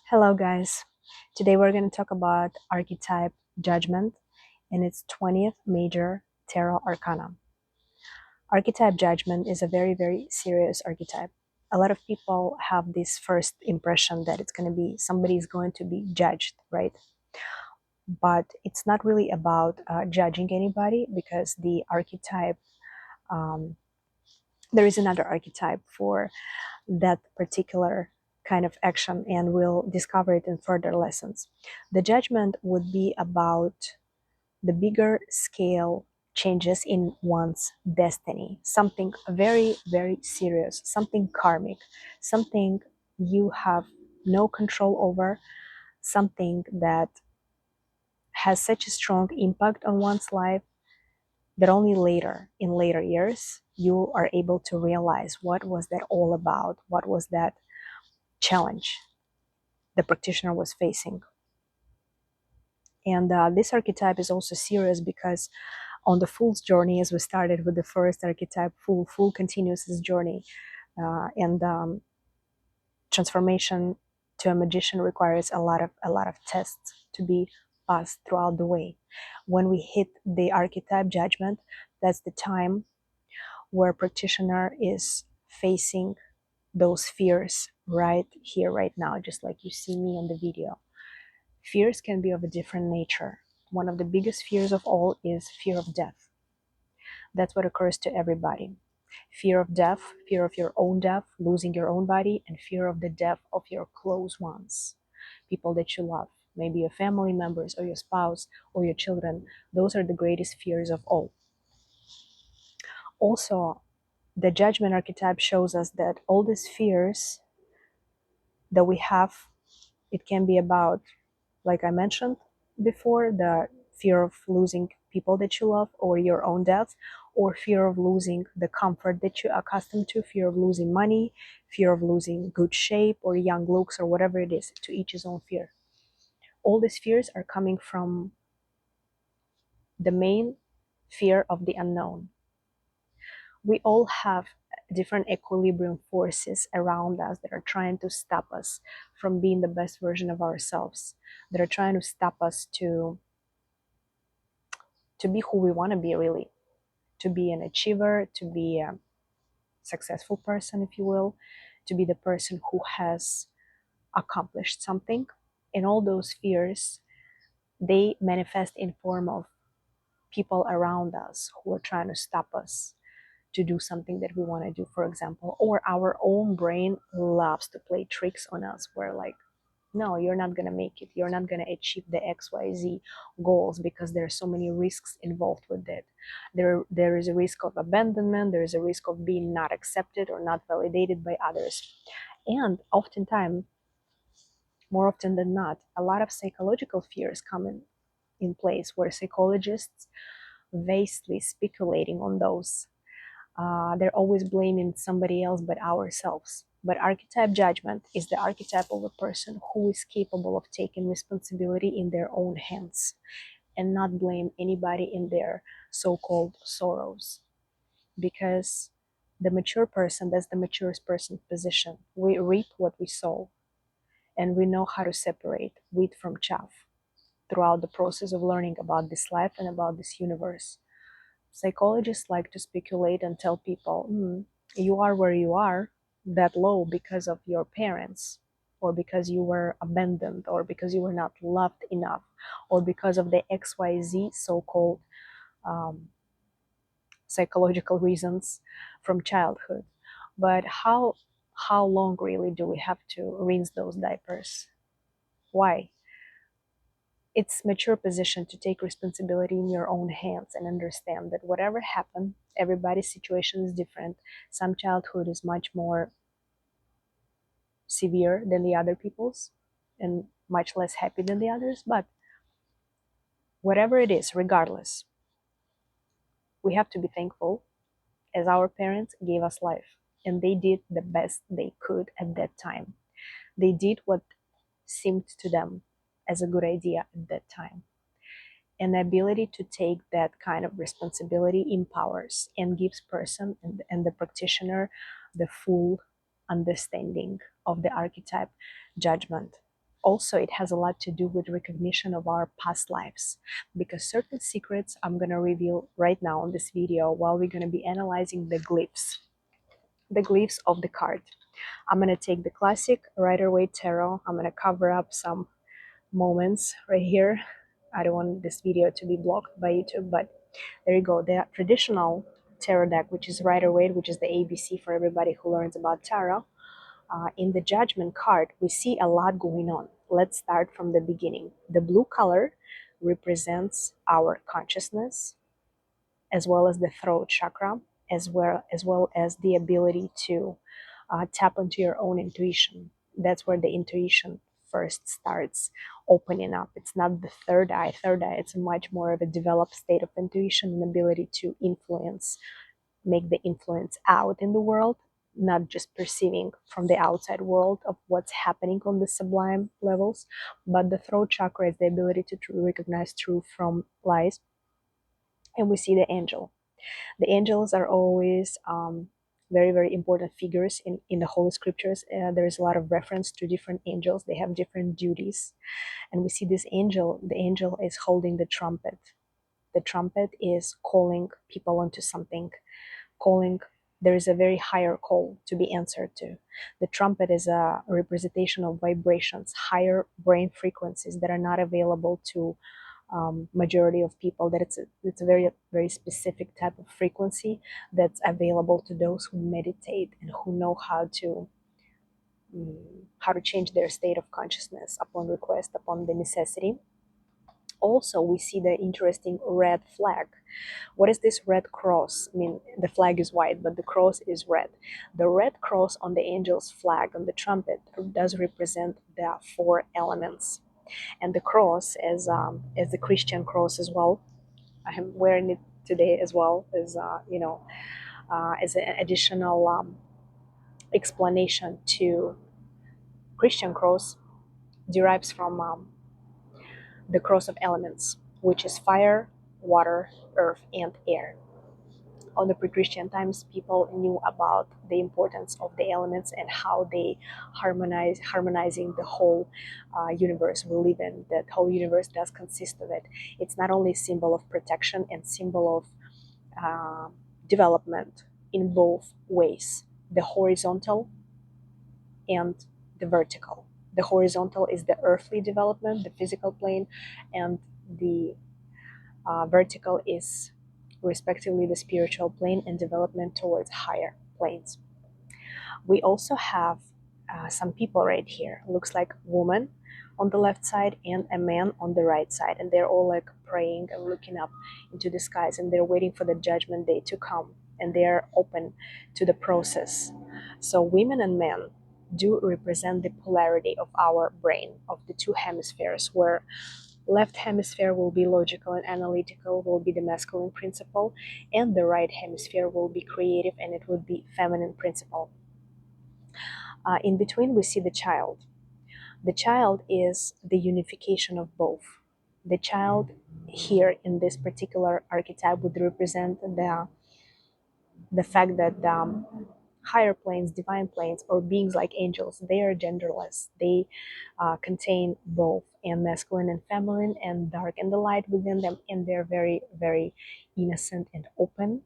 Hello guys, today we're going to talk about archetype judgment in its 20th major tarot arcana. Archetype judgment is a very serious archetype. A lot of people have this first impression that it's going to be somebody is going to be judged, right? But it's not really about judging anybody, because the archetype, there is another archetype for that particular kind of action, and we'll discover it in further lessons. The judgment would be about the bigger scale changes in one's destiny, something very serious, something karmic, something you have no control over, something that has such a strong impact on one's life that only later, in later years, you are able to realize what was that all about, what was that challenge the practitioner was facing. And this archetype is also serious because on the Fool's journey, as we started with the first archetype, Fool continues his journey, and transformation to a magician requires a lot of tests to be passed throughout the way. When we hit the archetype judgment, that's the time where practitioner is facing those fears right here, right now, just like you see me on the video. Fears can be of a different nature. One of the biggest fears of all is fear of death. That's what occurs to everybody. Fear of death, fear of your own death, losing your own body, and fear of the death of your close ones, people that you love, maybe your family members or your spouse or your children. Those are the greatest fears of all. Also, the judgment archetype shows us that all these fears that we have, it can be about, like I mentioned before, the fear of losing people that you love or your own death, or fear of losing the comfort that you're accustomed to, fear of losing money, fear of losing good shape or young looks, or whatever it is. To each his own fear. All these fears are coming from the main fear of the unknown. We all have different equilibrium forces around us that are trying to stop us from being the best version of ourselves, that are trying to stop us to be who we want to be, really, to be an achiever, to be a successful person, if you will, to be the person who has accomplished something. And all those fears, they manifest in form of people around us who are trying to stop us to do something that we want to do, for example. Or our own brain loves to play tricks on us, where like, no, you're not going to make it, you're not going to achieve the XYZ goals, because there are so many risks involved with it. There is a risk of abandonment, there is a risk of being not accepted or not validated by others. And oftentimes, more often than not, a lot of psychological fears come in place, where psychologists vastly speculating on those. They're always blaming somebody else but ourselves. But archetype judgment is the archetype of a person who is capable of taking responsibility in their own hands and not blame anybody in their so-called sorrows. Because the mature person, that's the maturest person's position. We reap what we sow, and we know how to separate wheat from chaff throughout the process of learning about this life and about this universe. Psychologists like to speculate and tell people, you are where you are, that low, because of your parents, or because you were abandoned, or because you were not loved enough, or because of the XYZ so-called psychological reasons from childhood. But how long really do we have to rinse those diapers? Why? It's mature position to take responsibility in your own hands and understand that whatever happened, everybody's situation is different. Some childhood is much more severe than the other people's, and much less happy than the others. But whatever it is, regardless, we have to be thankful, as our parents gave us life, and they did the best they could at that time. They did what seemed to them as a good idea at that time. And the ability to take that kind of responsibility empowers and gives person and the practitioner the full understanding of the archetype judgment. Also, it has a lot to do with recognition of our past lives, because certain secrets I'm going to reveal right now in this video while we're going to be analyzing the glyphs of the card. I'm going to take the classic Rider-Waite tarot. I'm going to cover up some moments right here. I don't want this video to be blocked by YouTube, but there you go. The traditional tarot deck, which is Rider-Waite, which is the ABC for everybody who learns about tarot. In the Judgment card, we see a lot going on. Let's start from the beginning. The blue color represents our consciousness, as well as the throat chakra, as well as the ability to tap into your own intuition. That's where the intuition first starts opening up. It's not the third eye. Third eye, it's a much more of a developed state of intuition and ability to influence, make the influence out in the world, not just perceiving from the outside world of what's happening on the sublime levels. But the throat chakra is the ability to recognize truth from lies. And we see the angel. The angels are always very, very important figures in the Holy Scriptures. There is a lot of reference to different angels. They have different duties. And we see this angel. The angel is holding the trumpet. The trumpet is calling people onto something, calling. There is a very higher call to be answered to. The trumpet is a representation of vibrations, higher brain frequencies that are not available to majority of people. That it's a very, very specific type of frequency that's available to those who meditate and who know how to change their state of consciousness upon request, upon the necessity. Also, we see the interesting red flag. What is this red cross? I mean, the flag is white, but the cross is red. The red cross on the angel's flag on the trumpet does represent the four elements. And the cross, as the Christian cross as well, I am wearing it today as well, as an additional explanation to Christian cross, derives from the cross of elements, which is fire, water, earth, and air. On the pre-Christian times, people knew about the importance of the elements and how they harmonizing the whole universe we live in. That whole universe does consist of it. It's not only a symbol of protection and symbol of development in both ways, the horizontal and the vertical. The horizontal is the earthly development, the physical plane, and the vertical is respectively the spiritual plane and development towards higher planes. We also have some people right here. Looks like a woman on the left side and a man on the right side, and they're all like praying and looking up into the skies, and they're waiting for the judgment day to come, and they're open to the process. So women and men do represent the polarity of our brain, of the two hemispheres, where left hemisphere will be logical and analytical, will be the masculine principle, and the right hemisphere will be creative, and it would be feminine principle. In between, we see the child. The child is the unification of both. The child here in this particular archetype would represent the fact that higher planes, divine planes, or beings like angels, they are genderless. They contain both and masculine and feminine, and dark and the light within them, and they're very, very innocent and open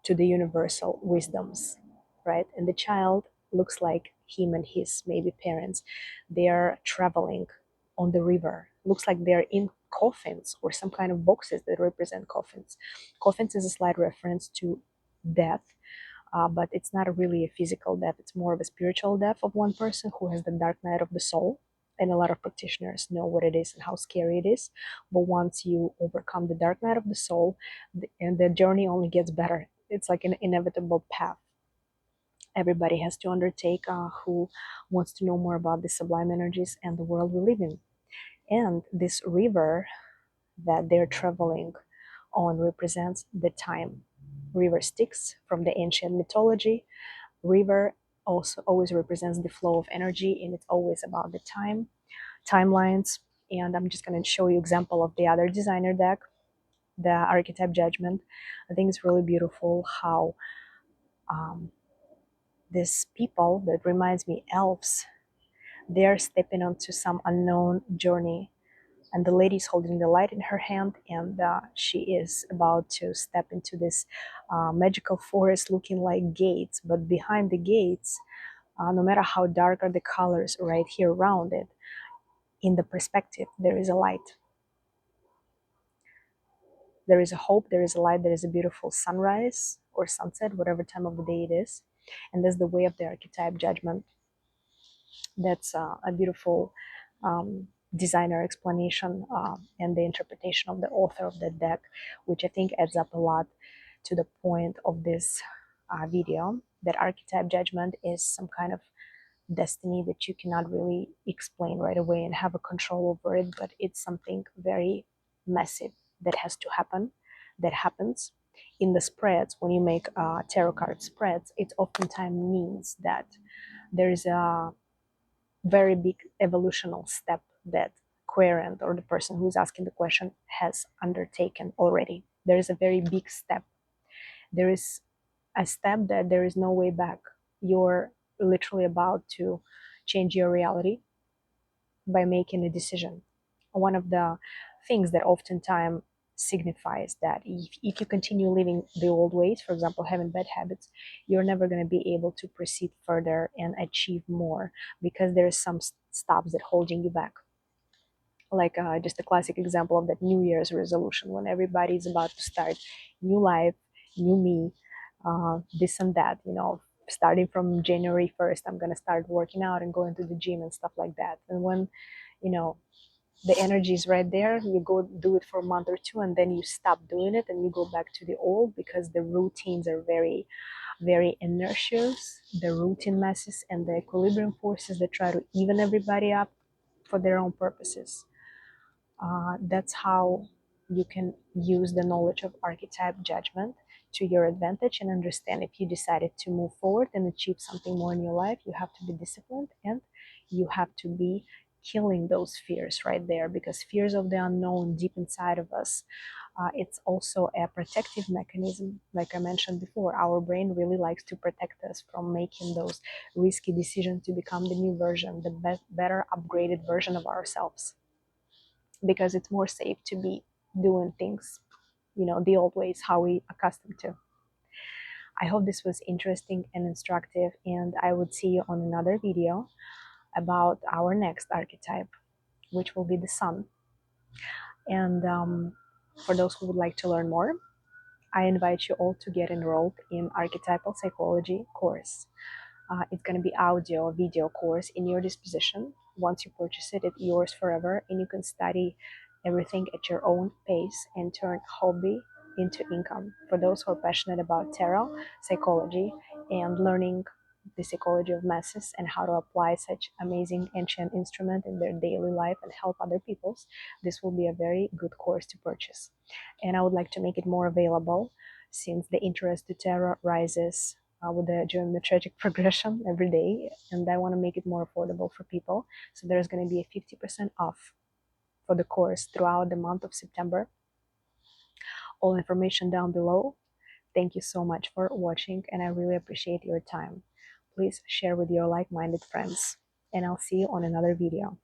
to the universal wisdoms, right? And the child looks like him and his maybe parents. They are traveling on the river. Looks like they're in coffins or some kind of boxes that represent coffins. Coffins is a slight reference to death, but it's not really a physical death. It's more of a spiritual death of one person who has the dark night of the soul. And a lot of practitioners know what it is and how scary it is. But once you overcome the dark night of the soul, and the journey only gets better. It's like an inevitable path everybody has to undertake who wants to know more about the sublime energies and the world we live in. And this river that they're traveling on represents the time. River Styx from the ancient mythology. River also always represents the flow of energy, and it's always about the timelines. And I'm just going to show you example of the other designer deck, the Archetype Judgment. I think it's really beautiful how this people that reminds me elves, They're stepping onto some unknown journey, and the lady's holding the light in her hand, and she is about to step into this magical forest looking like gates. But behind the gates, no matter how dark are the colors right here around it, in the perspective, there is a light. There is a hope, there is a light, there is a beautiful sunrise or sunset, whatever time of the day it is. And that's the way of the archetype judgment. That's a beautiful designer explanation and the interpretation of the author of the deck, which I think adds up a lot to the point of this video, that archetype judgment is some kind of destiny that you cannot really explain right away and have a control over it, but it's something very massive that has to happen, that happens. In the spreads, when you make tarot card spreads, it oftentimes means that there is a very big evolutional step that querent, or the person who's asking the question, has undertaken already. There is a very big step. There is a step that there is no way back. You're literally about to change your reality by making a decision. One of the things that oftentimes signifies that if you continue living the old ways, for example, having bad habits, you're never going to be able to proceed further and achieve more, because there's some stops that holding you back. Like just a classic example of that New Year's resolution, when everybody's about to start new life, new me, this and that, starting from January 1st, I'm going to start working out and going to the gym and stuff like that. And when, you know, the energy is right there, you go do it for a month or two, and then you stop doing it and you go back to the old, because the routines are very, very inertious. The routine masses and the equilibrium forces that try to even everybody up for their own purposes. That's how you can use the knowledge of archetype judgment to your advantage and understand, if you decided to move forward and achieve something more in your life, you have to be disciplined, and you have to be killing those fears right there, because fears of the unknown deep inside of us, it's also a protective mechanism. Like I mentioned before, our brain really likes to protect us from making those risky decisions to become the new version, the better upgraded version of ourselves, because it's more safe to be doing things, the old ways, how we accustomed to. I hope this was interesting and instructive, and I would see you on another video about our next archetype, which will be the sun. And for those who would like to learn more, I invite you all to get enrolled in Archetypal Psychology course. It's going to be audio, video course in your disposition. Once you purchase it, it's yours forever, and you can study everything at your own pace and turn hobby into income. For those who are passionate about tarot, psychology, and learning the psychology of masses and how to apply such amazing ancient instrument in their daily life and help other peoples, this will be a very good course to purchase. And I would like to make it more available, since the interest to tarot rises with the geometric progression every day, and I want to make it more affordable for people. So there's going to be a 50% off for the course throughout the month of September. All information down below. Thank you so much for watching, and I really appreciate your time. Please share with your like-minded friends, and I'll see you on another video.